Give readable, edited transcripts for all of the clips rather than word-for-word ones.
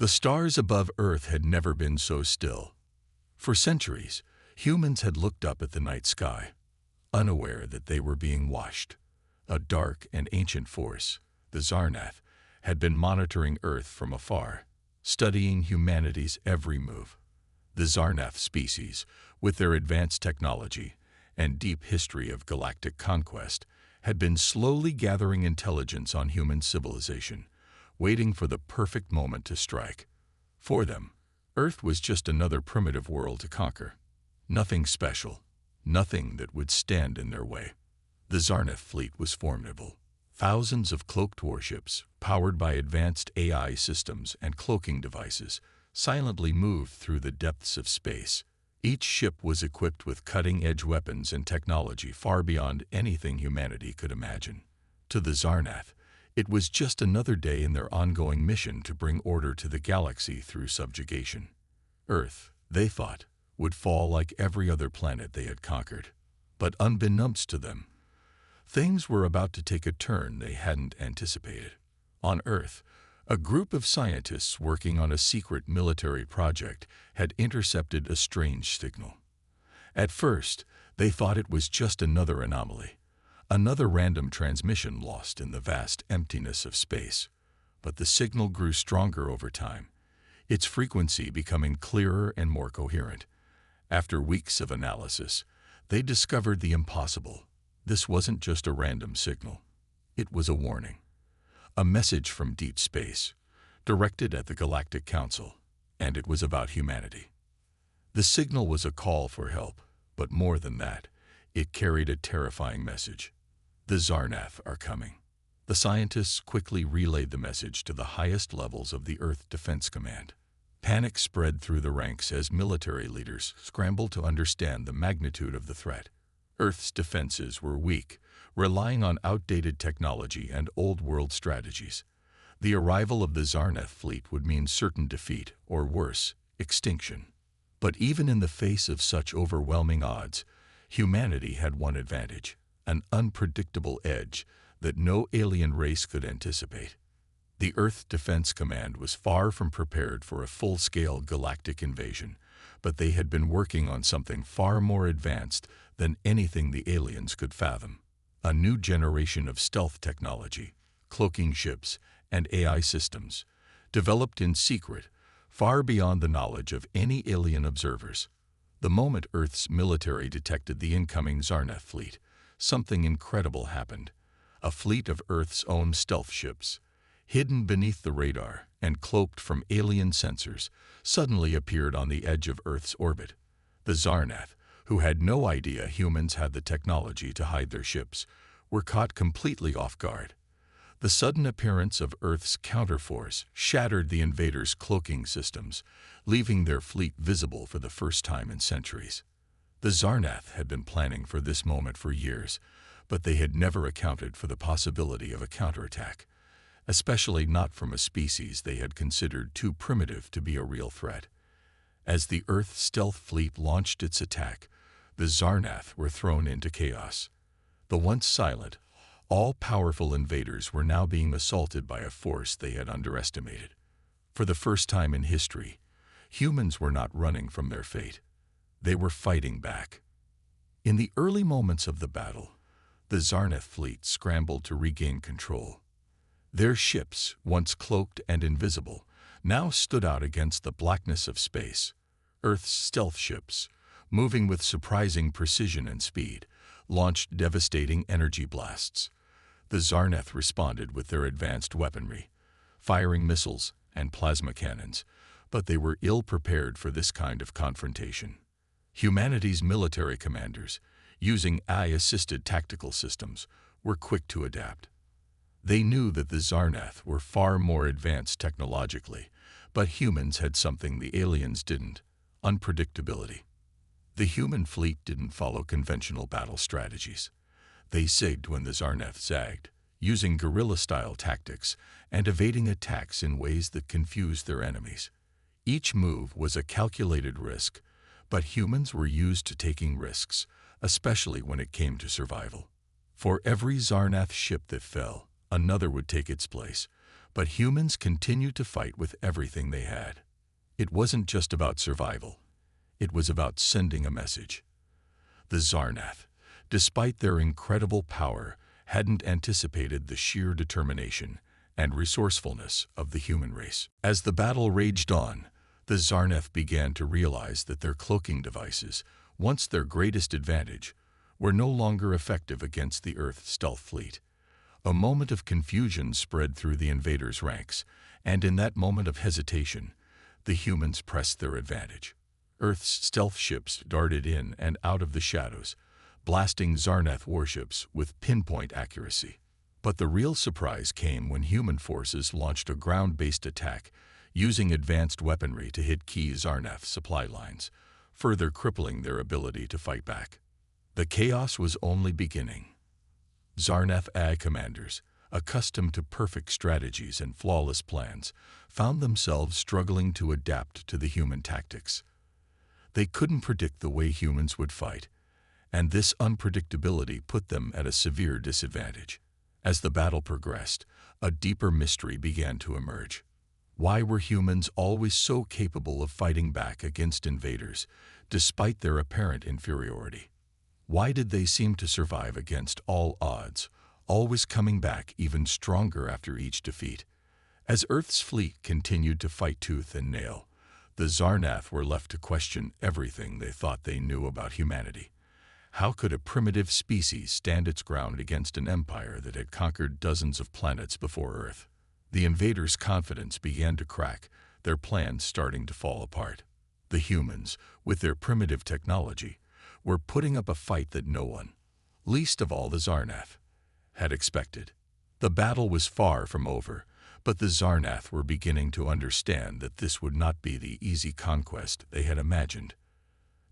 The stars above Earth had never been so still. For centuries, humans had looked up at the night sky, unaware that they were being watched. A dark and ancient force, the Zarnath, had been monitoring Earth from afar, studying humanity's every move. The Zarnath species, with their advanced technology and deep history of galactic conquest, had been slowly gathering intelligence on human civilization, waiting for the perfect moment to strike. For them, Earth was just another primitive world to conquer. Nothing special, nothing that would stand in their way. The Zarnath fleet was formidable. Thousands of cloaked warships, powered by advanced AI systems and cloaking devices, silently moved through the depths of space. Each ship was equipped with cutting-edge weapons and technology far beyond anything humanity could imagine. To the Zarnath, it was just another day in their ongoing mission to bring order to the galaxy through subjugation. Earth, they thought, would fall like every other planet they had conquered. But unbeknownst to them, things were about to take a turn they hadn't anticipated. On Earth, a group of scientists working on a secret military project had intercepted a strange signal. At first, they thought it was just another anomaly, another random transmission lost in the vast emptiness of space. But the signal grew stronger over time, its frequency becoming clearer and more coherent. After weeks of analysis, they discovered the impossible. This wasn't just a random signal. It was a warning. A message from deep space, directed at the Galactic Council, and it was about humanity. The signal was a call for help, but more than that, it carried a terrifying message. The Zarnath are coming. The scientists quickly relayed the message to the highest levels of the Earth Defense Command. Panic spread through the ranks as military leaders scrambled to understand the magnitude of the threat. Earth's defenses were weak, relying on outdated technology and old-world strategies. The arrival of the Zarnath fleet would mean certain defeat, or worse, extinction. But even in the face of such overwhelming odds, humanity had one advantage, an unpredictable edge that no alien race could anticipate. The Earth Defense Command was far from prepared for a full-scale galactic invasion, but they had been working on something far more advanced than anything the aliens could fathom. A new generation of stealth technology, cloaking ships, and AI systems, developed in secret, far beyond the knowledge of any alien observers. The moment Earth's military detected the incoming Zarnath fleet, something incredible happened. A fleet of Earth's own stealth ships, hidden beneath the radar and cloaked from alien sensors, suddenly appeared on the edge of Earth's orbit. The Zarnath, who had no idea humans had the technology to hide their ships, were caught completely off guard. The sudden appearance of Earth's counterforce shattered the invaders' cloaking systems, leaving their fleet visible for the first time in centuries. The Zarnath had been planning for this moment for years, but they had never accounted for the possibility of a counterattack, especially not from a species they had considered too primitive to be a real threat. As the Earth stealth fleet launched its attack, the Zarnath were thrown into chaos. The once silent, all-powerful invaders were now being assaulted by a force they had underestimated. For the first time in history, humans were not running from their fate. They were fighting back. In the early moments of the battle, the Zarnath fleet scrambled to regain control. Their ships, once cloaked and invisible, now stood out against the blackness of space. Earth's stealth ships, moving with surprising precision and speed, launched devastating energy blasts. The Zarnath responded with their advanced weaponry, firing missiles and plasma cannons, but they were ill-prepared for this kind of confrontation. Humanity's military commanders, using AI-assisted tactical systems, were quick to adapt. They knew that the Zarnath were far more advanced technologically, but humans had something the aliens didn't: unpredictability. The human fleet didn't follow conventional battle strategies. They zigged when the Zarnath zagged, using guerrilla-style tactics and evading attacks in ways that confused their enemies. Each move was a calculated risk, but humans were used to taking risks, especially when it came to survival. For every Zarnath ship that fell, another would take its place, But humans continued to fight with everything they had. It wasn't just about survival. It was about sending a message. The Zarnath, despite their incredible power, hadn't anticipated the sheer determination and resourcefulness of the human race. As the battle raged on, the Zarnath began to realize that their cloaking devices, once their greatest advantage, were no longer effective against the Earth's stealth fleet. A moment of confusion spread through the invaders' ranks, and in that moment of hesitation, the humans pressed their advantage. Earth's stealth ships darted in and out of the shadows, blasting Zarnath warships with pinpoint accuracy. But the real surprise came when human forces launched a ground-based attack, using advanced weaponry to hit key Zarnath supply lines, further crippling their ability to fight back. The chaos was only beginning. Zarnath AI commanders, accustomed to perfect strategies and flawless plans, found themselves struggling to adapt to the human tactics. They couldn't predict the way humans would fight, and this unpredictability put them at a severe disadvantage. As the battle progressed, a deeper mystery began to emerge. Why were humans always so capable of fighting back against invaders, despite their apparent inferiority? Why did they seem to survive against all odds, always coming back even stronger after each defeat? As Earth's fleet continued to fight tooth and nail, the Zarnath were left to question everything they thought they knew about humanity. How could a primitive species stand its ground against an empire that had conquered dozens of planets before Earth? The invaders' confidence began to crack, their plans starting to fall apart. The humans, with their primitive technology, were putting up a fight that no one, least of all the Zarnath, had expected. The battle was far from over, but the Zarnath were beginning to understand that this would not be the easy conquest they had imagined.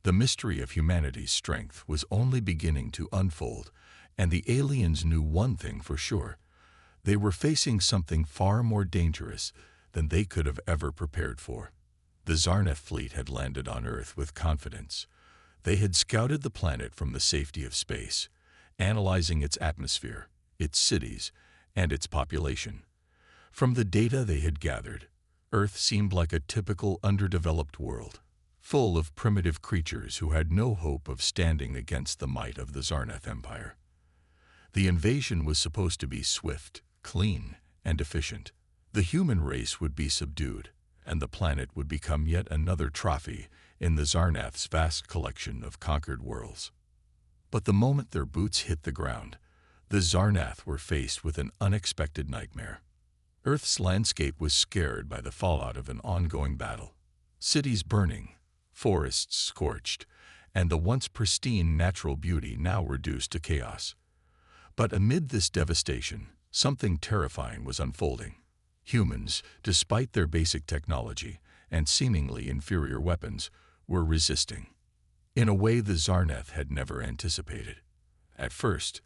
The mystery of humanity's strength was only beginning to unfold, and the aliens knew one thing for sure. They were facing something far more dangerous than they could have ever prepared for. The Zarnath fleet had landed on Earth with confidence. They had scouted the planet from the safety of space, analyzing its atmosphere, its cities, and its population. From the data they had gathered, Earth seemed like a typical underdeveloped world, full of primitive creatures who had no hope of standing against the might of the Zarnath Empire. The invasion was supposed to be swift, clean, and efficient. The human race would be subdued, and the planet would become yet another trophy in the Zarnath's vast collection of conquered worlds. But the moment their boots hit the ground, the Zarnath were faced with an unexpected nightmare. Earth's landscape was scared by the fallout of an ongoing battle. Cities burning, forests scorched, and the once pristine natural beauty now reduced to chaos. But amid this devastation, something terrifying was unfolding. Humans, despite their basic technology and seemingly inferior weapons, were resisting, in a way the Zarnath had never anticipated. At first,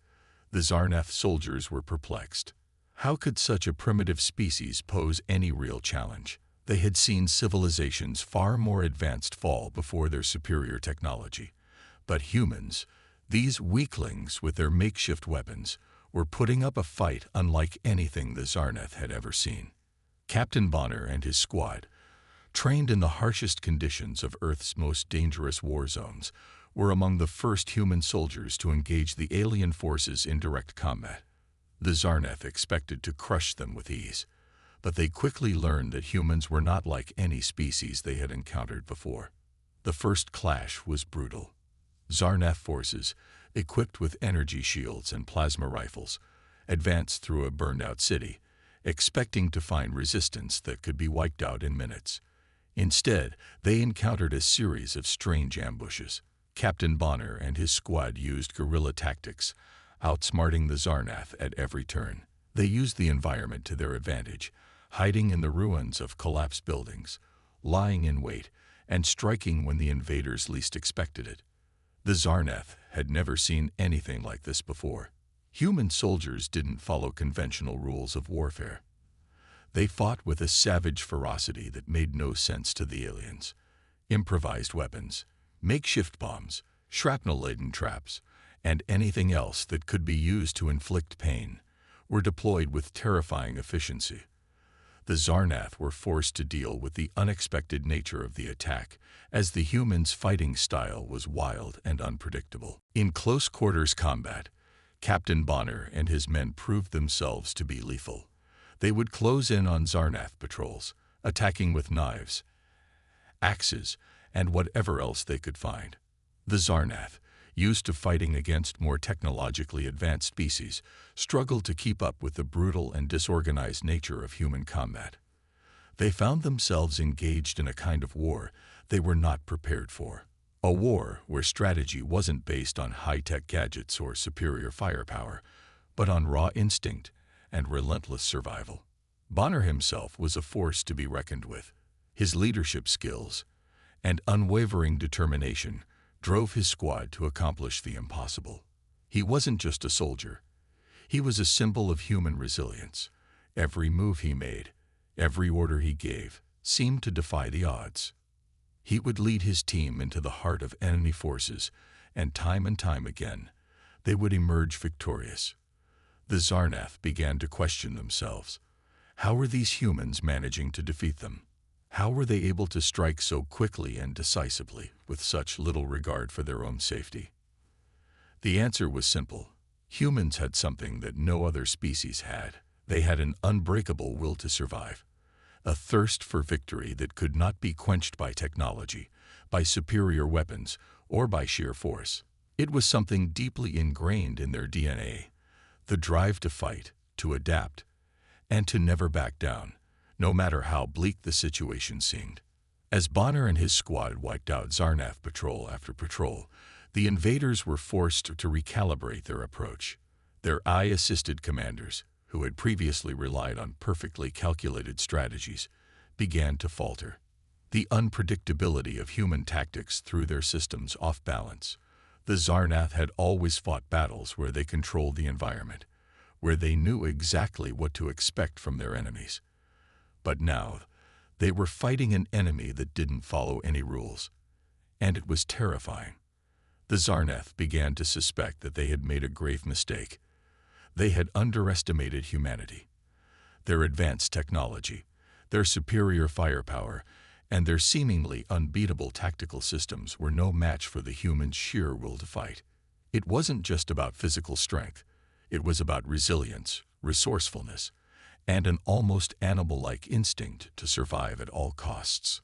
the Zarnath soldiers were perplexed. How could such a primitive species pose any real challenge? They had seen civilizations far more advanced fall before their superior technology. But humans, these weaklings with their makeshift weapons, were putting up a fight unlike anything the Zarnath had ever seen. Captain Bonner and his squad, trained in the harshest conditions of Earth's most dangerous war zones, were among the first human soldiers to engage the alien forces in direct combat. The Zarnath expected to crush them with ease, but they quickly learned that humans were not like any species they had encountered before. The first clash was brutal. Zarnath forces, equipped with energy shields and plasma rifles, advanced through a burned-out city, expecting to find resistance that could be wiped out in minutes. Instead, they encountered a series of strange ambushes. Captain Bonner and his squad used guerrilla tactics, outsmarting the Zarnath at every turn. They used the environment to their advantage, hiding in the ruins of collapsed buildings, lying in wait, and striking when the invaders least expected it. The Zarnath had never seen anything like this before. Human soldiers didn't follow conventional rules of warfare. They fought with a savage ferocity that made no sense to the aliens. Improvised weapons, makeshift bombs, shrapnel-laden traps, and anything else that could be used to inflict pain were deployed with terrifying efficiency. The Zarnath were forced to deal with the unexpected nature of the attack, as the humans' fighting style was wild and unpredictable. In close-quarters combat, Captain Bonner and his men proved themselves to be lethal. They would close in on Zarnath patrols, attacking with knives, axes, and whatever else they could find. The Zarnath, used to fighting against more technologically advanced species, struggled to keep up with the brutal and disorganized nature of human combat. They found themselves engaged in a kind of war they were not prepared for. A war where strategy wasn't based on high-tech gadgets or superior firepower, but on raw instinct and relentless survival. Bonner himself was a force to be reckoned with. His leadership skills and unwavering determination drove his squad to accomplish the impossible. He wasn't just a soldier. He was a symbol of human resilience. Every move he made, every order he gave, seemed to defy the odds. He would lead his team into the heart of enemy forces, and time again, they would emerge victorious. The Zarnath began to question themselves. How were these humans managing to defeat them? How were they able to strike so quickly and decisively, with such little regard for their own safety? The answer was simple. Humans had something that no other species had. They had an unbreakable will to survive, a thirst for victory that could not be quenched by technology, by superior weapons, or by sheer force. It was something deeply ingrained in their DNA, the drive to fight, to adapt, and to never back down, no matter how bleak the situation seemed. As Bonner and his squad wiped out Zarnath patrol after patrol, the invaders were forced to recalibrate their approach. Their AI-assisted commanders, who had previously relied on perfectly calculated strategies, began to falter. The unpredictability of human tactics threw their systems off balance. The Zarnath had always fought battles where they controlled the environment, where they knew exactly what to expect from their enemies. But now, they were fighting an enemy that didn't follow any rules, and it was terrifying. The Zarnath began to suspect that they had made a grave mistake. They had underestimated humanity. Their advanced technology, their superior firepower, and their seemingly unbeatable tactical systems were no match for the humans' sheer will to fight. It wasn't just about physical strength. It was about resilience, resourcefulness, and an almost animal-like instinct to survive at all costs.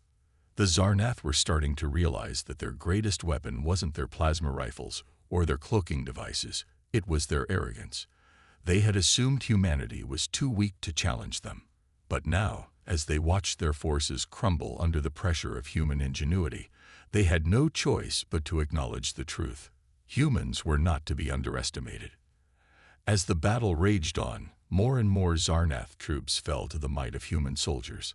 The Zarnath were starting to realize that their greatest weapon wasn't their plasma rifles or their cloaking devices. It was their arrogance. They had assumed humanity was too weak to challenge them. But now, as they watched their forces crumble under the pressure of human ingenuity, they had no choice but to acknowledge the truth. Humans were not to be underestimated. As the battle raged on, more and more Zarnath troops fell to the might of human soldiers.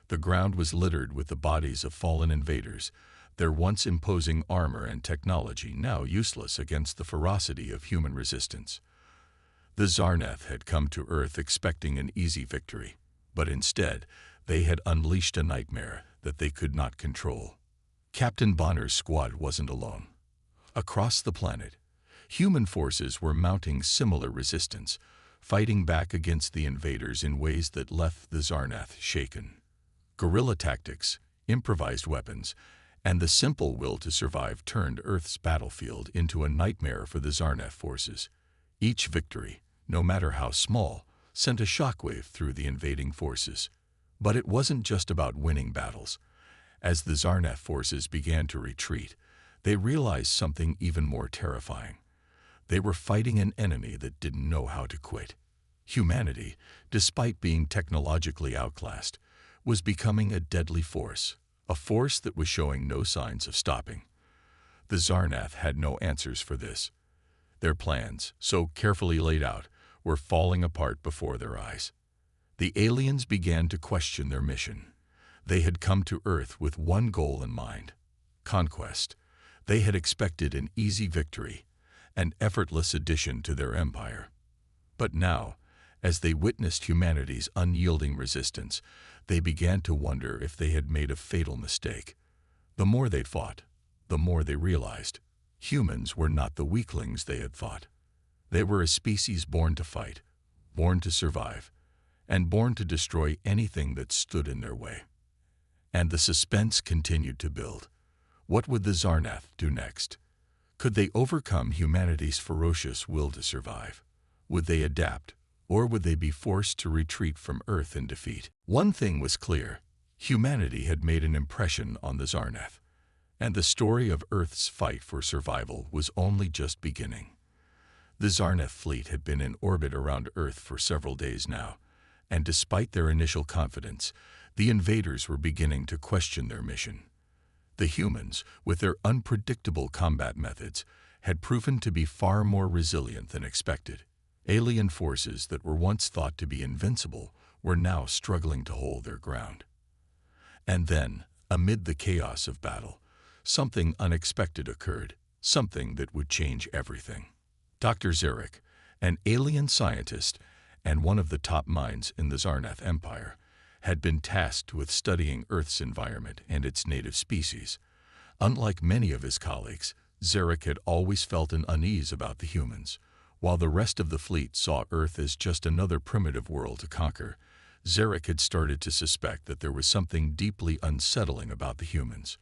The ground was littered with the bodies of fallen invaders, their once imposing armor and technology now useless against the ferocity of human resistance. The Zarnath had come to Earth expecting an easy victory, but instead, they had unleashed a nightmare that they could not control. Captain Bonner's squad wasn't alone. Across the planet, human forces were mounting similar resistance, fighting back against the invaders in ways that left the Zarnath shaken. Guerrilla tactics, improvised weapons, and the simple will to survive turned Earth's battlefield into a nightmare for the Zarnath forces. Each victory, no matter how small, sent a shockwave through the invading forces. But it wasn't just about winning battles. As the Zarnath forces began to retreat, they realized something even more terrifying. They were fighting an enemy that didn't know how to quit. Humanity, despite being technologically outclassed, was becoming a deadly force, a force that was showing no signs of stopping. The Zarnath had no answers for this. Their plans, so carefully laid out, were falling apart before their eyes. The aliens began to question their mission. They had come to Earth with one goal in mind: conquest. They had expected an easy victory, an effortless addition to their empire. But now, as they witnessed humanity's unyielding resistance, they began to wonder if they had made a fatal mistake. The more they fought, the more they realized humans were not the weaklings they had thought. They were a species born to fight, born to survive, and born to destroy anything that stood in their way. And the suspense continued to build. What would the Xarnath do next? Could they overcome humanity's ferocious will to survive? Would they adapt, or would they be forced to retreat from Earth in defeat? One thing was clear. Humanity had made an impression on the Xarnath, and the story of Earth's fight for survival was only just beginning. The Xarnath fleet had been in orbit around Earth for several days now, and despite their initial confidence, the invaders were beginning to question their mission. The humans, with their unpredictable combat methods, had proven to be far more resilient than expected. Alien forces that were once thought to be invincible were now struggling to hold their ground. And then, amid the chaos of battle, something unexpected occurred, something that would change everything. Dr. Zarek, an alien scientist and one of the top minds in the Xarnath Empire, had been tasked with studying Earth's environment and its native species. Unlike many of his colleagues, Zarek had always felt an unease about the humans. While the rest of the fleet saw Earth as just another primitive world to conquer, Zarek had started to suspect that there was something deeply unsettling about the humans.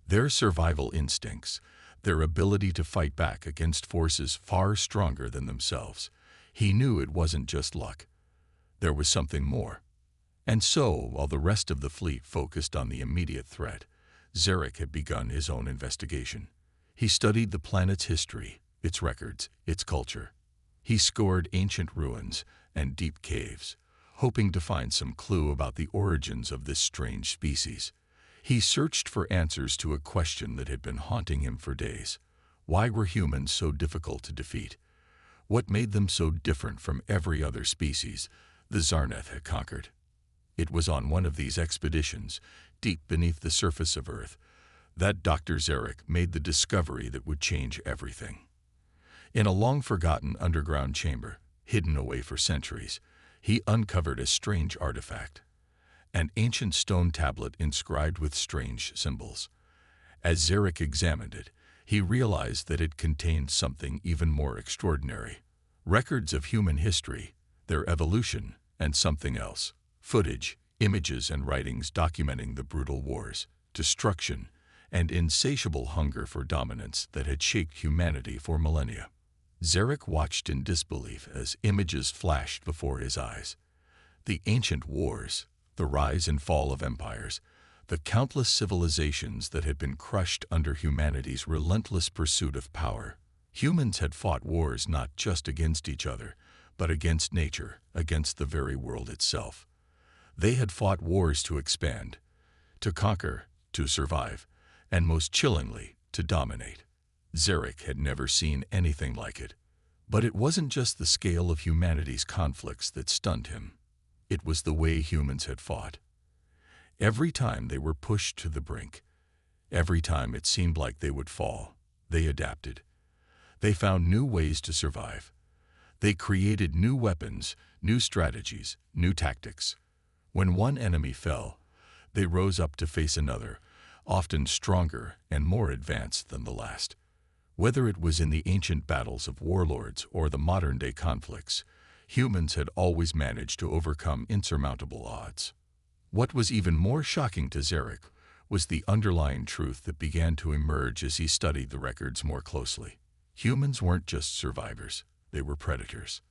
Their survival instincts, their ability to fight back against forces far stronger than themselves. He knew it wasn't just luck. There was something more. And so, while the rest of the fleet focused on the immediate threat, Zarek had begun his own investigation. He studied the planet's history, its records, its culture. He scoured ancient ruins and deep caves, hoping to find some clue about the origins of this strange species. He searched for answers to a question that had been haunting him for days. Why were humans so difficult to defeat? What made them so different from every other species the Xarnath had conquered? It was on one of these expeditions, deep beneath the surface of Earth, that Dr. Zarek made the discovery that would change everything. In a long-forgotten underground chamber, hidden away for centuries, he uncovered a strange artifact, an ancient stone tablet inscribed with strange symbols. As Zarek examined it, he realized that it contained something even more extraordinary. Records of human history, their evolution, and something else. Footage, images, and writings documenting the brutal wars, destruction, and insatiable hunger for dominance that had shaped humanity for millennia. Zarek watched in disbelief as images flashed before his eyes. The ancient wars, the rise and fall of empires, the countless civilizations that had been crushed under humanity's relentless pursuit of power. Humans had fought wars not just against each other, but against nature, against the very world itself. They had fought wars to expand, to conquer, to survive, and most chillingly, to dominate. Zarek had never seen anything like it. But it wasn't just the scale of humanity's conflicts that stunned him. It was the way humans had fought. Every time they were pushed to the brink, every time it seemed like they would fall, they adapted. They found new ways to survive. They created new weapons, new strategies, new tactics. When one enemy fell, they rose up to face another, often stronger and more advanced than the last. Whether it was in the ancient battles of warlords or the modern-day conflicts, humans had always managed to overcome insurmountable odds. What was even more shocking to Zarek was the underlying truth that began to emerge as he studied the records more closely. Humans weren't just survivors, they were predators.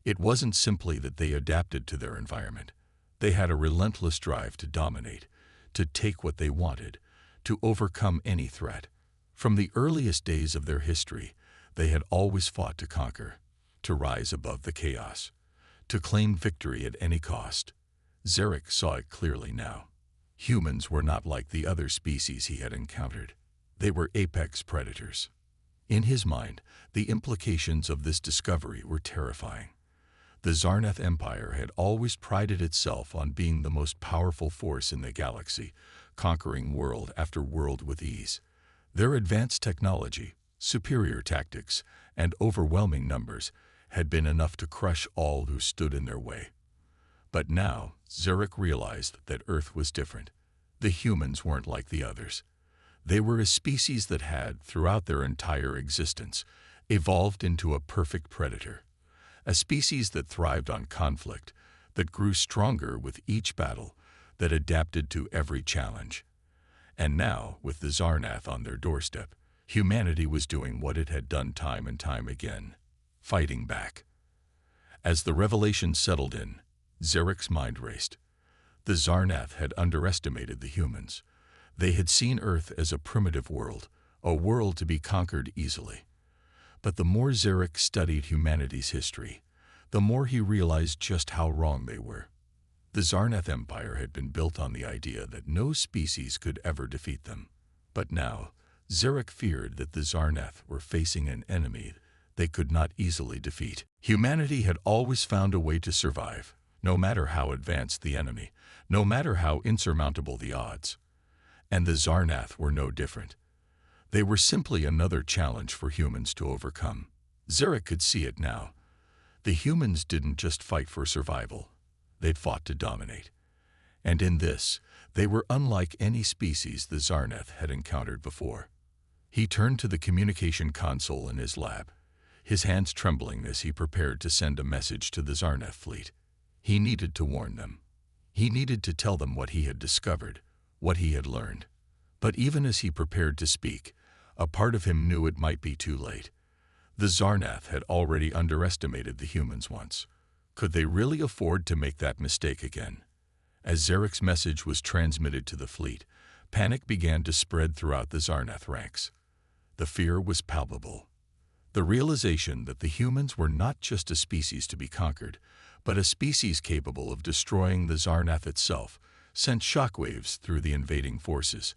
It wasn't simply that they adapted to their environment. They had a relentless drive to dominate, to take what they wanted, to overcome any threat. From the earliest days of their history, they had always fought to conquer, to rise above the chaos, to claim victory at any cost. Zarek saw it clearly now. Humans were not like the other species he had encountered. They were apex predators. In his mind, the implications of this discovery were terrifying. The Xarnath Empire had always prided itself on being the most powerful force in the galaxy, conquering world after world with ease. Their advanced technology, superior tactics, and overwhelming numbers had been enough to crush all who stood in their way. But now, Zarek realized that Earth was different. The humans weren't like the others. They were a species that had, throughout their entire existence, evolved into a perfect predator. A species that thrived on conflict, that grew stronger with each battle, that adapted to every challenge. And now, with the Zarnath on their doorstep, humanity was doing what it had done time and time again, fighting back. As the revelation settled in, Zarek's mind raced. The Zarnath had underestimated the humans. They had seen Earth as a primitive world, a world to be conquered easily. But the more Zarek studied humanity's history, the more he realized just how wrong they were. The Zarnath Empire had been built on the idea that no species could ever defeat them. But now, Zarek feared that the Zarnath were facing an enemy they could not easily defeat. Humanity had always found a way to survive, no matter how advanced the enemy, no matter how insurmountable the odds. And the Zarnath were no different. They were simply another challenge for humans to overcome. Zarek could see it now. The humans didn't just fight for survival. They'd fought to dominate. And in this, they were unlike any species the Zarnath had encountered before. He turned to the communication console in his lab, his hands trembling as he prepared to send a message to the Zarnath fleet. He needed to warn them. He needed to tell them what he had discovered, what he had learned. But even as he prepared to speak, a part of him knew it might be too late. The Zarnath had already underestimated the humans once. Could they really afford to make that mistake again? As Zarek's message was transmitted to the fleet, panic began to spread throughout the Zarnath ranks. The fear was palpable. The realization that the humans were not just a species to be conquered, but a species capable of destroying the Zarnath itself, sent shockwaves through the invading forces.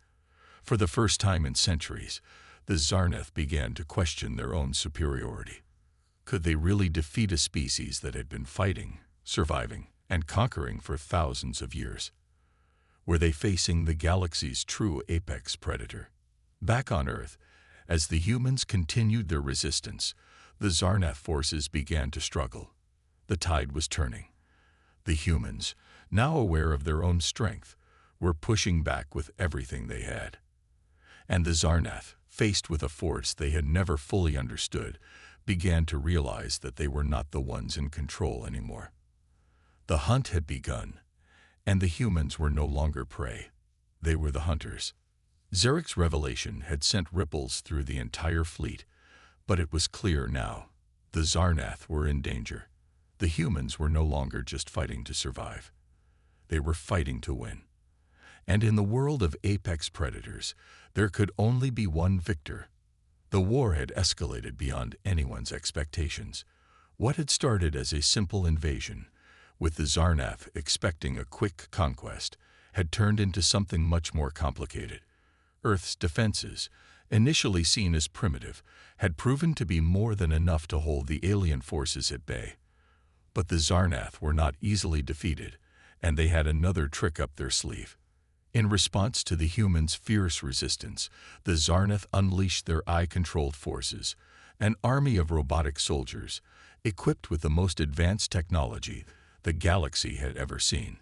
For the first time in centuries, the Zarnath began to question their own superiority. Could they really defeat a species that had been fighting, surviving, and conquering for thousands of years? Were they facing the galaxy's true apex predator? Back on Earth, as the humans continued their resistance, the Zarnath forces began to struggle. The tide was turning. The humans, now aware of their own strength, were pushing back with everything they had. And the Zarnath, faced with a force they had never fully understood, began to realize that they were not the ones in control anymore. The hunt had begun, and the humans were no longer prey. They were the hunters. Zarek's revelation had sent ripples through the entire fleet, but it was clear now. The Zarnath were in danger. The humans were no longer just fighting to survive. They were fighting to win. And in the world of apex predators, there could only be one victor. The war had escalated beyond anyone's expectations. What had started as a simple invasion, with the Zarnath expecting a quick conquest, had turned into something much more complicated. Earth's defenses, initially seen as primitive, had proven to be more than enough to hold the alien forces at bay. But the Zarnath were not easily defeated, and they had another trick up their sleeve. In response to the humans' fierce resistance, the Zarnath unleashed their eye-controlled forces, an army of robotic soldiers, equipped with the most advanced technology the galaxy had ever seen.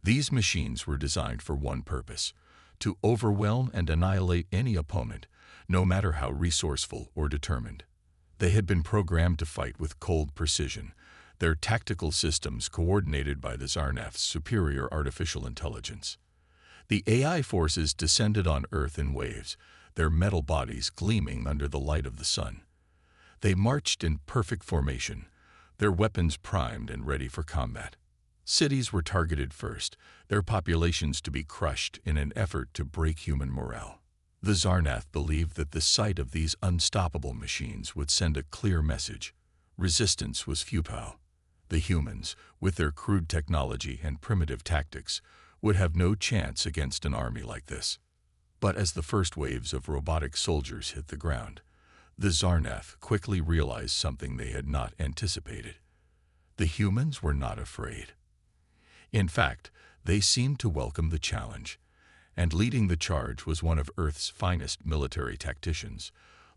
These machines were designed for one purpose: to overwhelm and annihilate any opponent, no matter how resourceful or determined. They had been programmed to fight with cold precision, their tactical systems coordinated by the Zarnath's superior artificial intelligence. The AI forces descended on Earth in waves, their metal bodies gleaming under the light of the sun. They marched in perfect formation, their weapons primed and ready for combat. Cities were targeted first, their populations to be crushed in an effort to break human morale. The Zarnath believed that the sight of these unstoppable machines would send a clear message: resistance was futile. The humans, with their crude technology and primitive tactics, would have no chance against an army like this. But as the first waves of robotic soldiers hit the ground, the Zarnath quickly realized something they had not anticipated. The humans were not afraid. In fact, they seemed to welcome the challenge, and leading the charge was one of Earth's finest military tacticians,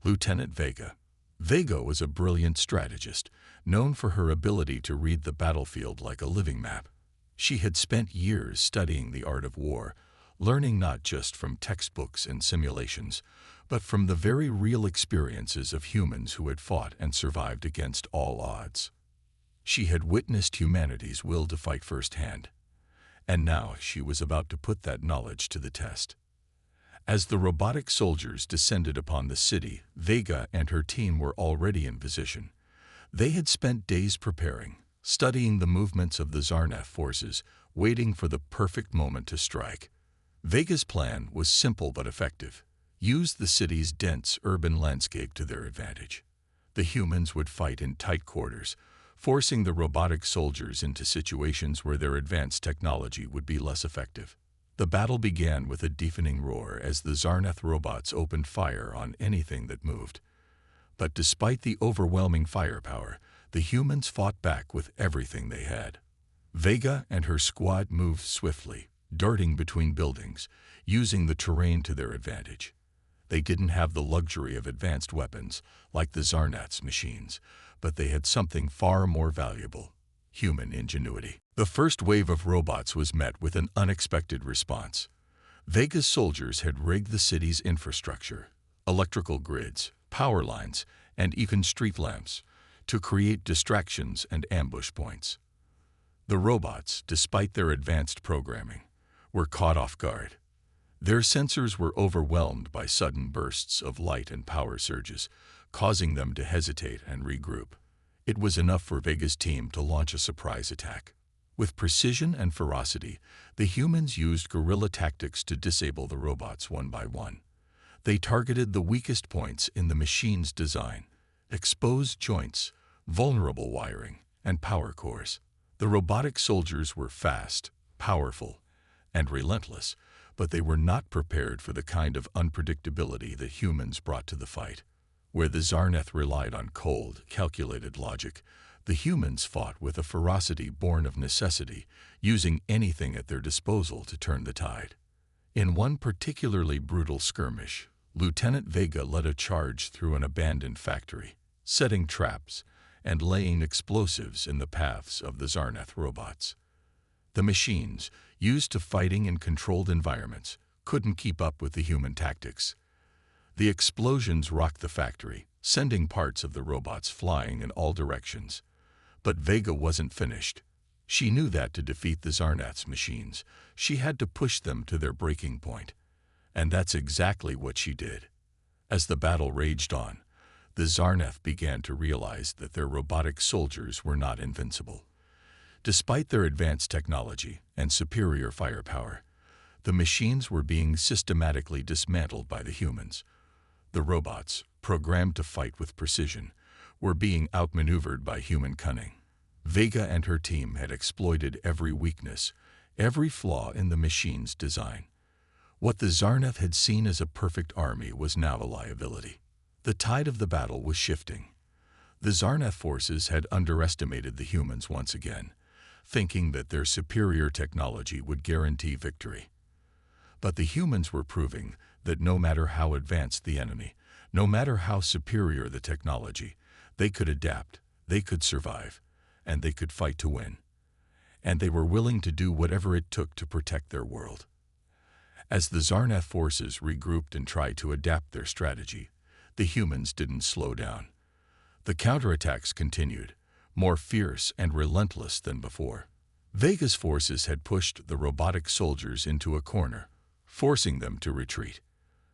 Lieutenant Vega. Vega was a brilliant strategist, known for her ability to read the battlefield like a living map. She had spent years studying the art of war, learning not just from textbooks and simulations, but from the very real experiences of humans who had fought and survived against all odds. She had witnessed humanity's will to fight firsthand, and now she was about to put that knowledge to the test. As the robotic soldiers descended upon the city, Vega and her team were already in position. They had spent days preparing, studying the movements of the Zarnath forces, waiting for the perfect moment to strike. Vega's plan was simple but effective. Use the city's dense urban landscape to their advantage. The humans would fight in tight quarters, forcing the robotic soldiers into situations where their advanced technology would be less effective. The battle began with a deafening roar as the Zarnath robots opened fire on anything that moved. But despite the overwhelming firepower, the humans fought back with everything they had. Vega and her squad moved swiftly, darting between buildings, using the terrain to their advantage. They didn't have the luxury of advanced weapons, like the Zarnath's machines, but they had something far more valuable: human ingenuity. The first wave of robots was met with an unexpected response. Vega's soldiers had rigged the city's infrastructure, electrical grids, power lines, and even street lamps, to create distractions and ambush points. The robots, despite their advanced programming, were caught off guard. Their sensors were overwhelmed by sudden bursts of light and power surges, causing them to hesitate and regroup. It was enough for Vega's team to launch a surprise attack. With precision and ferocity, the humans used guerrilla tactics to disable the robots one by one. They targeted the weakest points in the machine's design: exposed joints, vulnerable wiring, and power cores. The robotic soldiers were fast, powerful, and relentless, but they were not prepared for the kind of unpredictability that humans brought to the fight. Where the Zarnath relied on cold, calculated logic, the humans fought with a ferocity born of necessity, using anything at their disposal to turn the tide. In one particularly brutal skirmish, Lieutenant Vega led a charge through an abandoned factory, setting traps and laying explosives in the paths of the Zarnath robots. The machines, used to fighting in controlled environments, couldn't keep up with the human tactics. The explosions rocked the factory, sending parts of the robots flying in all directions. But Vega wasn't finished. She knew that to defeat the Zarnath's machines, she had to push them to their breaking point. And that's exactly what she did. As the battle raged on, the Zarnath began to realize that their robotic soldiers were not invincible. Despite their advanced technology and superior firepower, the machines were being systematically dismantled by the humans. The robots, programmed to fight with precision, were being outmaneuvered by human cunning. Vega and her team had exploited every weakness, every flaw in the machine's design. What the Zarnath had seen as a perfect army was now a liability. The tide of the battle was shifting. The Zarnath forces had underestimated the humans once again, thinking that their superior technology would guarantee victory. But the humans were proving that no matter how advanced the enemy, no matter how superior the technology, they could adapt, they could survive, and they could fight to win. And they were willing to do whatever it took to protect their world. As the Zarnath forces regrouped and tried to adapt their strategy, the humans didn't slow down. The counterattacks continued, more fierce and relentless than before. Vega's forces had pushed the robotic soldiers into a corner, forcing them to retreat.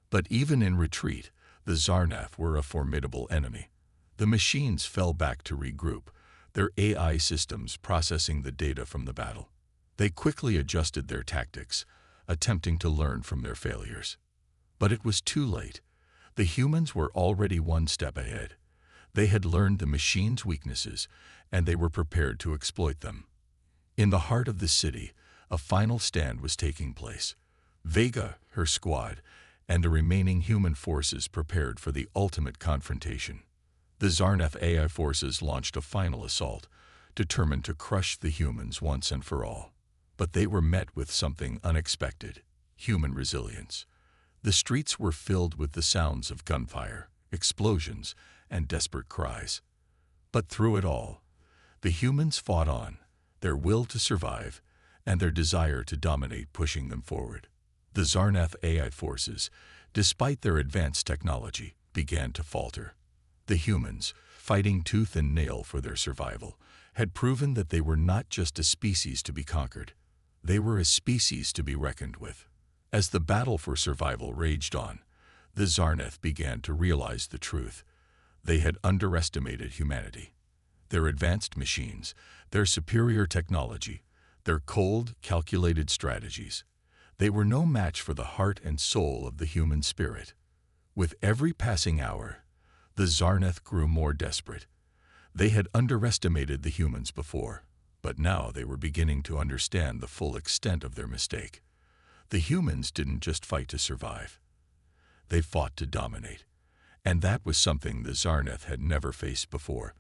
But even in retreat, the Zarnath were a formidable enemy. The machines fell back to regroup, their AI systems processing the data from the battle. They quickly adjusted their tactics, attempting to learn from their failures. But it was too late. The humans were already one step ahead. They had learned the machine's weaknesses, and they were prepared to exploit them. In the heart of the city, a final stand was taking place. Vega, her squad, and the remaining human forces prepared for the ultimate confrontation. The Zarnath AI forces launched a final assault, determined to crush the humans once and for all. But they were met with something unexpected: human resilience. The streets were filled with the sounds of gunfire, explosions, and desperate cries. But through it all, the humans fought on, their will to survive and their desire to dominate pushing them forward. The Zarnath AI forces, despite their advanced technology, began to falter. The humans, fighting tooth and nail for their survival, had proven that they were not just a species to be conquered. They were a species to be reckoned with. As the battle for survival raged on, the Zarnath began to realize the truth. They had underestimated humanity. Their advanced machines, their superior technology, their cold, calculated strategies. They were no match for the heart and soul of the human spirit. With every passing hour, the Zarnath grew more desperate. They had underestimated the humans before, but now they were beginning to understand the full extent of their mistake. The humans didn't just fight to survive. They fought to dominate. And that was something the Zarnath had never faced before.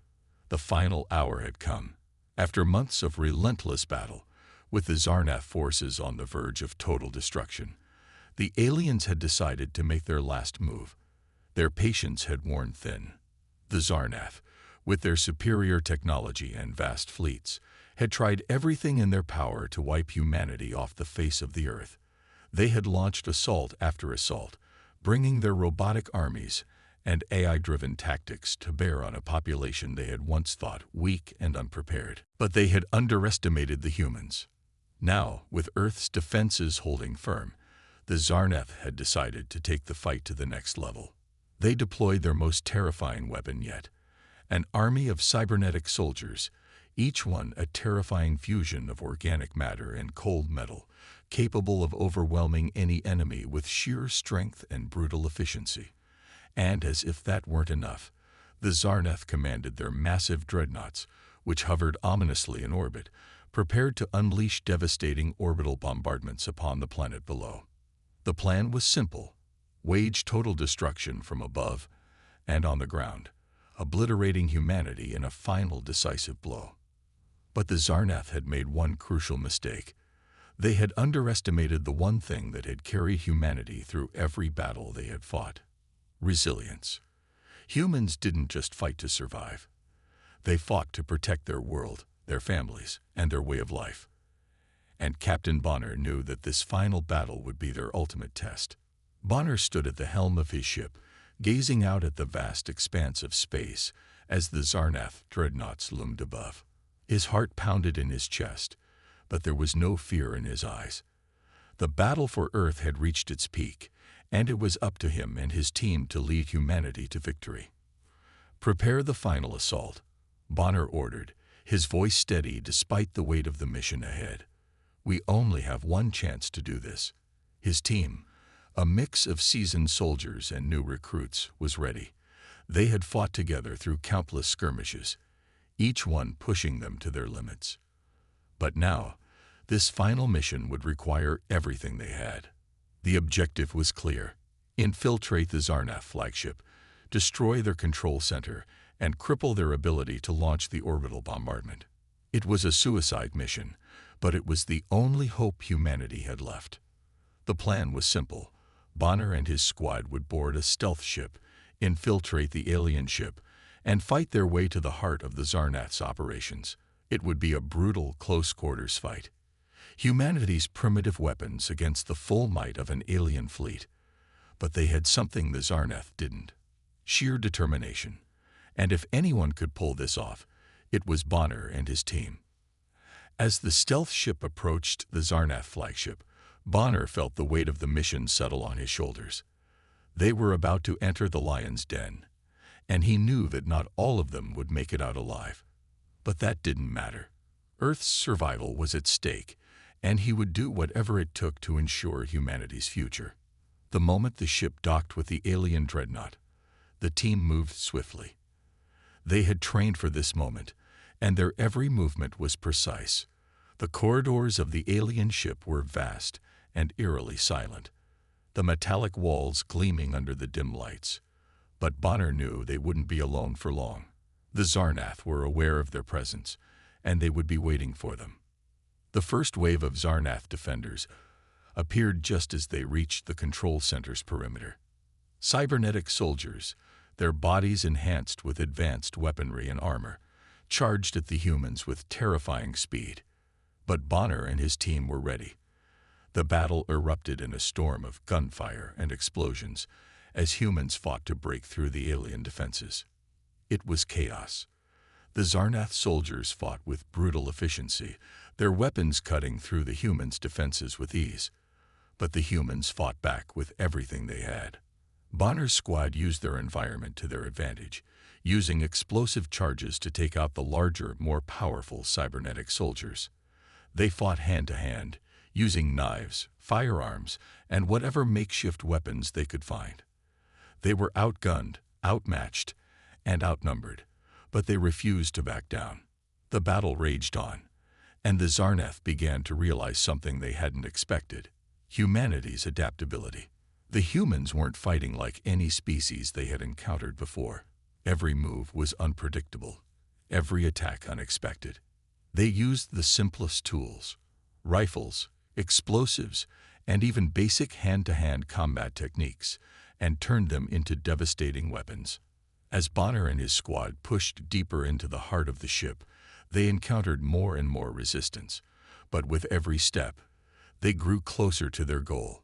The final hour had come. After months of relentless battle, with the Zarnath forces on the verge of total destruction, the aliens had decided to make their last move. Their patience had worn thin. The Zarnath, with their superior technology and vast fleets, had tried everything in their power to wipe humanity off the face of the earth. They had launched assault after assault, bringing their robotic armies and AI-driven tactics to bear on a population they had once thought weak and unprepared. But they had underestimated the humans. Now, with Earth's defenses holding firm, the Zarnath had decided to take the fight to the next level. They deployed their most terrifying weapon yet, an army of cybernetic soldiers, each one a terrifying fusion of organic matter and cold metal, capable of overwhelming any enemy with sheer strength and brutal efficiency. And as if that weren't enough, the Zarnath commanded their massive dreadnoughts, which hovered ominously in orbit, prepared to unleash devastating orbital bombardments upon the planet below. The plan was simple: wage total destruction from above and on the ground, obliterating humanity in a final decisive blow. But the Zarnath had made one crucial mistake. They had underestimated the one thing that had carried humanity through every battle they had fought: resilience. Humans didn't just fight to survive. They fought to protect their world, their families, and their way of life. And Captain Bonner knew that this final battle would be their ultimate test. Bonner stood at the helm of his ship, gazing out at the vast expanse of space as the Zarnath dreadnoughts loomed above. His heart pounded in his chest, but there was no fear in his eyes. The battle for Earth had reached its peak, and it was up to him and his team to lead humanity to victory. "Prepare the final assault," Bonner ordered, his voice steady despite the weight of the mission ahead. "We only have one chance to do this." His team, a mix of seasoned soldiers and new recruits, was ready. They had fought together through countless skirmishes, each one pushing them to their limits. But now, this final mission would require everything they had. The objective was clear: infiltrate the Zarnath flagship, destroy their control center, and cripple their ability to launch the orbital bombardment. It was a suicide mission, but it was the only hope humanity had left. The plan was simple. Bonner and his squad would board a stealth ship, infiltrate the alien ship, and fight their way to the heart of the Zarnath's operations. It would be a brutal, close-quarters fight. Humanity's primitive weapons against the full might of an alien fleet. But they had something the Zarnath didn't: sheer determination. And if anyone could pull this off, it was Bonner and his team. As the stealth ship approached the Zarnath flagship, Bonner felt the weight of the mission settle on his shoulders. They were about to enter the lion's den, and he knew that not all of them would make it out alive. But that didn't matter. Earth's survival was at stake, and he would do whatever it took to ensure humanity's future. The moment the ship docked with the alien dreadnought, the team moved swiftly. They had trained for this moment, and their every movement was precise. The corridors of the alien ship were vast and eerily silent, the metallic walls gleaming under the dim lights. But Bonner knew they wouldn't be alone for long. The Zarnath were aware of their presence, and they would be waiting for them. The first wave of Zarnath defenders appeared just as they reached the control center's perimeter. Cybernetic soldiers, their bodies enhanced with advanced weaponry and armor, charged at the humans with terrifying speed. But Bonner and his team were ready. The battle erupted in a storm of gunfire and explosions as humans fought to break through the alien defenses. It was chaos. The Zarnath soldiers fought with brutal efficiency, their weapons cutting through the humans' defenses with ease. But the humans fought back with everything they had. Bonner's squad used their environment to their advantage, using explosive charges to take out the larger, more powerful cybernetic soldiers. They fought hand-to-hand, using knives, firearms, and whatever makeshift weapons they could find. They were outgunned, outmatched, and outnumbered, but they refused to back down. The battle raged on, and the Zarnath began to realize something they hadn't expected: humanity's adaptability. The humans weren't fighting like any species they had encountered before. Every move was unpredictable, every attack unexpected. They used the simplest tools: rifles, explosives, and even basic hand-to-hand combat techniques, and turned them into devastating weapons. As Bonner and his squad pushed deeper into the heart of the ship, they encountered more and more resistance, but with every step, they grew closer to their goal.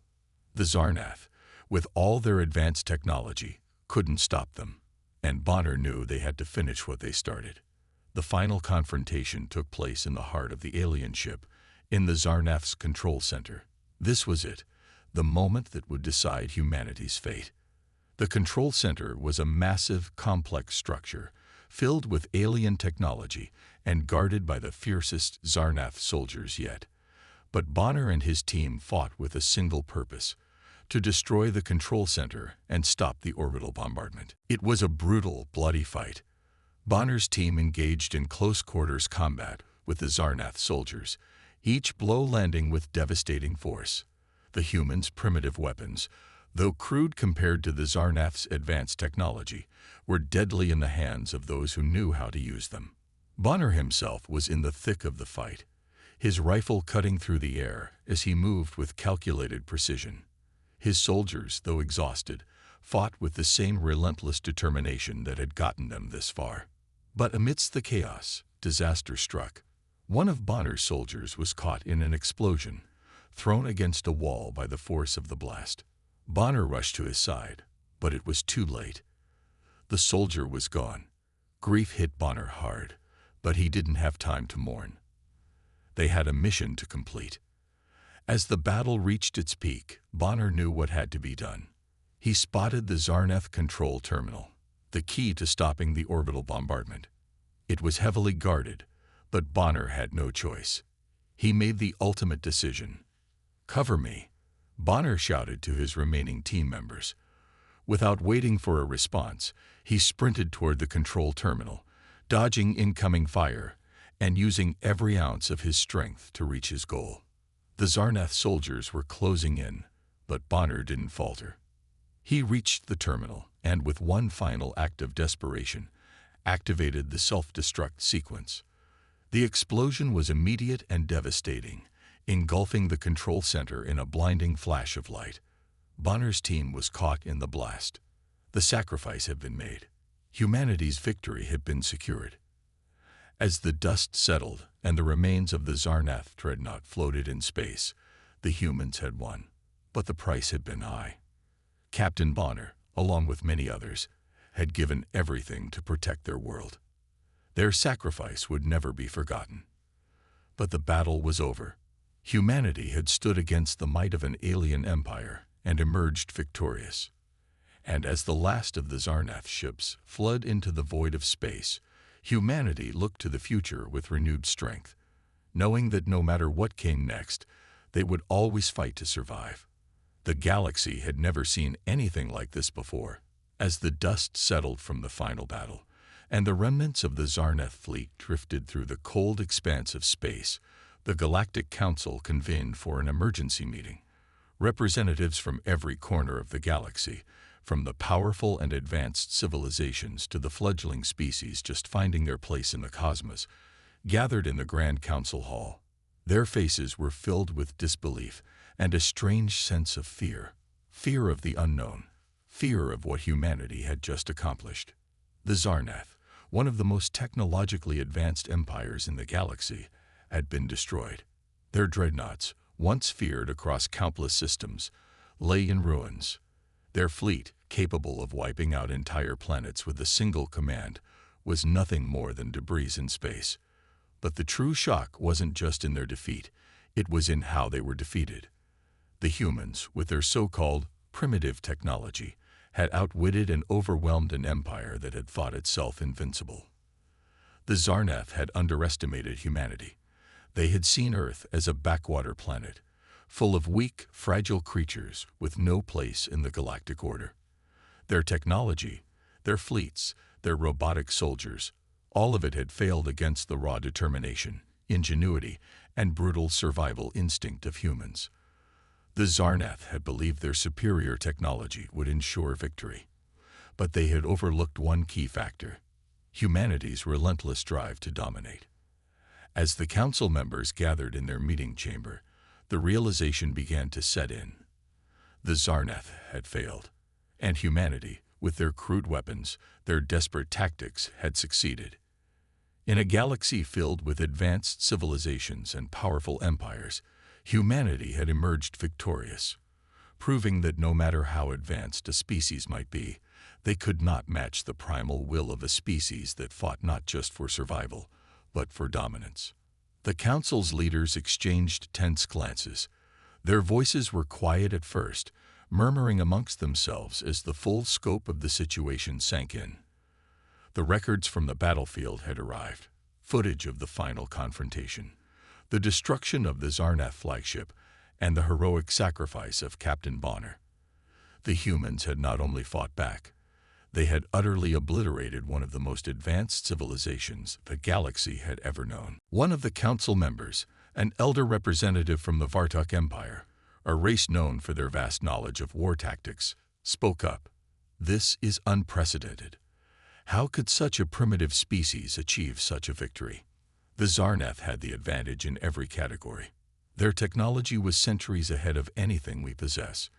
The Zarnath, with all their advanced technology, couldn't stop them, and Bonner knew they had to finish what they started. The final confrontation took place in the heart of the alien ship, in the Zarnath's control center. This was it, the moment that would decide humanity's fate. The control center was a massive, complex structure, filled with alien technology and guarded by the fiercest Zarnath soldiers yet. But Bonner and his team fought with a single purpose: to destroy the control center and stop the orbital bombardment. It was a brutal, bloody fight. Bonner's team engaged in close-quarters combat with the Zarnath soldiers, each blow landing with devastating force. The humans' primitive weapons, though crude compared to the Zarnath's advanced technology, were deadly in the hands of those who knew how to use them. Bonner himself was in the thick of the fight, his rifle cutting through the air as he moved with calculated precision. His soldiers, though exhausted, fought with the same relentless determination that had gotten them this far. But amidst the chaos, disaster struck. One of Bonner's soldiers was caught in an explosion, thrown against a wall by the force of the blast. Bonner rushed to his side, but it was too late. The soldier was gone. Grief hit Bonner hard, but he didn't have time to mourn. They had a mission to complete. As the battle reached its peak, Bonner knew what had to be done. He spotted the Zarnath control terminal, the key to stopping the orbital bombardment. It was heavily guarded, but Bonner had no choice. He made the ultimate decision. "Cover me," Bonner shouted to his remaining team members. Without waiting for a response, he sprinted toward the control terminal, dodging incoming fire and using every ounce of his strength to reach his goal. The Zarnath soldiers were closing in, but Bonner didn't falter. He reached the terminal and, with one final act of desperation, activated the self-destruct sequence. The explosion was immediate and devastating, engulfing the control center in a blinding flash of light. Bonner's team was caught in the blast. The sacrifice had been made. Humanity's victory had been secured. As the dust settled and the remains of the Zarnath dreadnought floated in space, the humans had won. But the price had been high. Captain Bonner, along with many others, had given everything to protect their world. Their sacrifice would never be forgotten. But the battle was over. Humanity had stood against the might of an alien empire and emerged victorious. And as the last of the Zarnath ships fled into the void of space, humanity looked to the future with renewed strength, knowing that no matter what came next, they would always fight to survive. The galaxy had never seen anything like this before. As the dust settled from the final battle, and the remnants of the Zarnath fleet drifted through the cold expanse of space, the Galactic Council convened for an emergency meeting. Representatives from every corner of the galaxy, from the powerful and advanced civilizations to the fledgling species just finding their place in the cosmos, gathered in the Grand Council Hall. Their faces were filled with disbelief and a strange sense of fear. Fear of the unknown. Fear of what humanity had just accomplished. The Zarnath, one of the most technologically advanced empires in the galaxy, had been destroyed. Their dreadnoughts, once feared across countless systems, lay in ruins. Their fleet, capable of wiping out entire planets with a single command, was nothing more than debris in space. But the true shock wasn't just in their defeat, it was in how they were defeated. The humans, with their so-called primitive technology, had outwitted and overwhelmed an empire that had thought itself invincible. The Zarnath had underestimated humanity. They had seen Earth as a backwater planet, full of weak, fragile creatures with no place in the galactic order. Their technology, their fleets, their robotic soldiers, all of it had failed against the raw determination, ingenuity, and brutal survival instinct of humans. The Zarnath had believed their superior technology would ensure victory. But they had overlooked one key factor: humanity's relentless drive to dominate. As the council members gathered in their meeting chamber, the realization began to set in. The Zarnath had failed, and humanity, with their crude weapons, their desperate tactics, had succeeded. In a galaxy filled with advanced civilizations and powerful empires, humanity had emerged victorious, proving that no matter how advanced a species might be, they could not match the primal will of a species that fought not just for survival, but for dominance. The council's leaders exchanged tense glances. Their voices were quiet at first, murmuring amongst themselves as the full scope of the situation sank in. The records from the battlefield had arrived, footage of the final confrontation, the destruction of the Zarnath flagship, and the heroic sacrifice of Captain Bonner. The humans had not only fought back, they had utterly obliterated one of the most advanced civilizations the galaxy had ever known. One of the council members, an elder representative from the Vartok Empire, a race known for their vast knowledge of war tactics, spoke up. "This is unprecedented. How could such a primitive species achieve such a victory?" The Zarnath had the advantage in every category. Their technology was centuries ahead of anything we possess,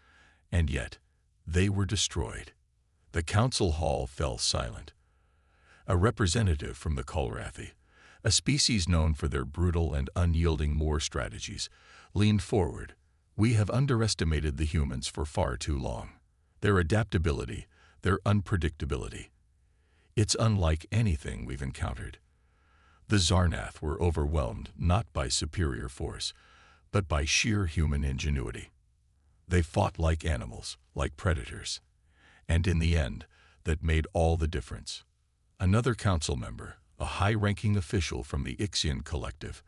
and yet they were destroyed. The council hall fell silent. A representative from the Kolrathi, a species known for their brutal and unyielding war strategies, leaned forward. "We have underestimated the humans for far too long. Their adaptability, their unpredictability. It's unlike anything we've encountered." The Zarnath were overwhelmed not by superior force, but by sheer human ingenuity. They fought like animals, like predators. And in the end, that made all the difference. Another council member, a high-ranking official from the Ixian Collective,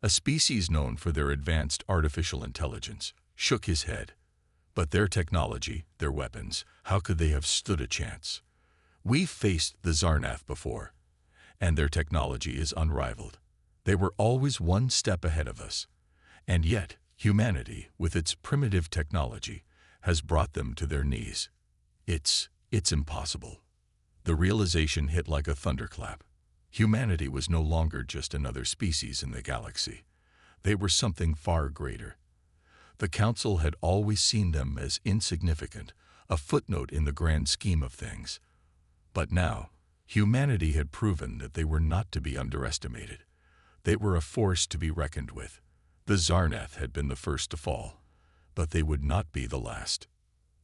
a species known for their advanced artificial intelligence, shook his head. But their technology, their weapons, how could they have stood a chance? "We've faced the Zarnath before, and their technology is unrivaled. They were always one step ahead of us. And yet, humanity, with its primitive technology, has brought them to their knees. It's impossible." The realization hit like a thunderclap. Humanity was no longer just another species in the galaxy. They were something far greater. The council had always seen them as insignificant, a footnote in the grand scheme of things. But now, humanity had proven that they were not to be underestimated. They were a force to be reckoned with. The Zarnath had been the first to fall, but they would not be the last.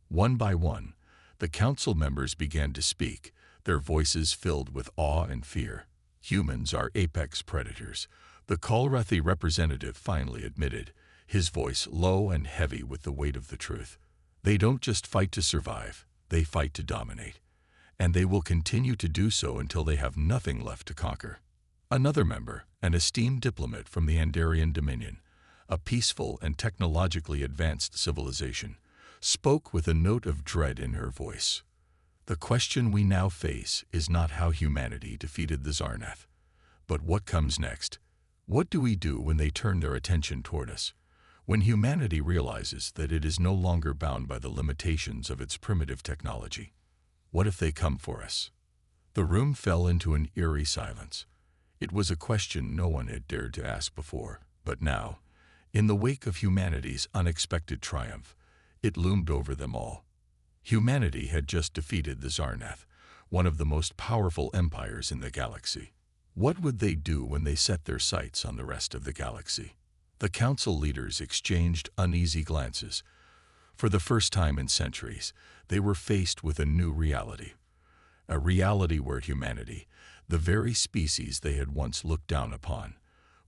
One by one, the council members began to speak, their voices filled with awe and fear. "Humans are apex predators," the Kolrathi representative finally admitted, his voice low and heavy with the weight of the truth. "They don't just fight to survive, they fight to dominate. And they will continue to do so until they have nothing left to conquer." Another member, an esteemed diplomat from the Andarian Dominion, a peaceful and technologically advanced civilization, spoke with a note of dread in her voice. "The question we now face is not how humanity defeated the Zarnath, but what comes next. What do we do when they turn their attention toward us? When humanity realizes that it is no longer bound by the limitations of its primitive technology? What if they come for us?" The room fell into an eerie silence. It was a question no one had dared to ask before, but now, in the wake of humanity's unexpected triumph, it loomed over them all. Humanity had just defeated the Zarnath, one of the most powerful empires in the galaxy. What would they do when they set their sights on the rest of the galaxy? The council leaders exchanged uneasy glances. For the first time in centuries, they were faced with a new reality. A reality where humanity, the very species they had once looked down upon,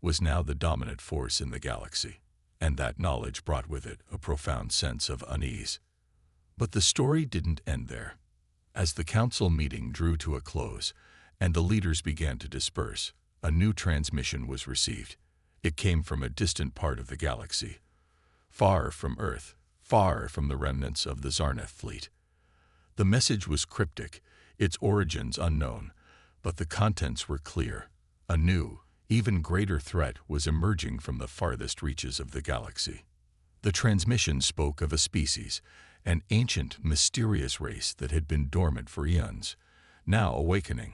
was now the dominant force in the galaxy. And that knowledge brought with it a profound sense of unease. But the story didn't end there. As the council meeting drew to a close and the leaders began to disperse, a new transmission was received. It came from a distant part of the galaxy, far from Earth, far from the remnants of the Zarneth fleet. The message was cryptic, its origins unknown, but the contents were clear. A new, even greater threat was emerging from the farthest reaches of the galaxy. The transmission spoke of a species, an ancient, mysterious race that had been dormant for eons, now awakening.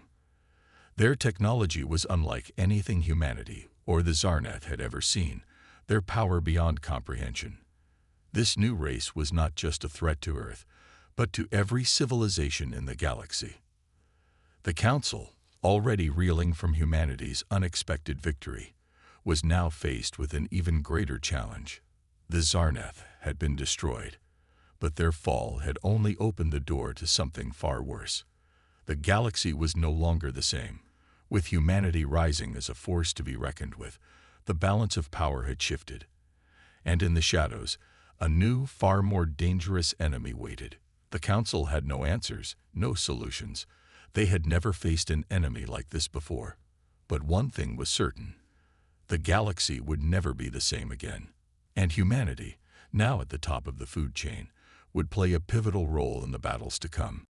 Their technology was unlike anything humanity or the Zarneth had ever seen, their power beyond comprehension. This new race was not just a threat to Earth, but to every civilization in the galaxy. The Council, already reeling from humanity's unexpected victory, was now faced with an even greater challenge. The Zarneth had been destroyed, but their fall had only opened the door to something far worse. The galaxy was no longer the same. With humanity rising as a force to be reckoned with, the balance of power had shifted. And in the shadows, a new, far more dangerous enemy waited. The Council had no answers, no solutions. They had never faced an enemy like this before. But one thing was certain. The galaxy would never be the same again. And humanity, now at the top of the food chain, would play a pivotal role in the battles to come.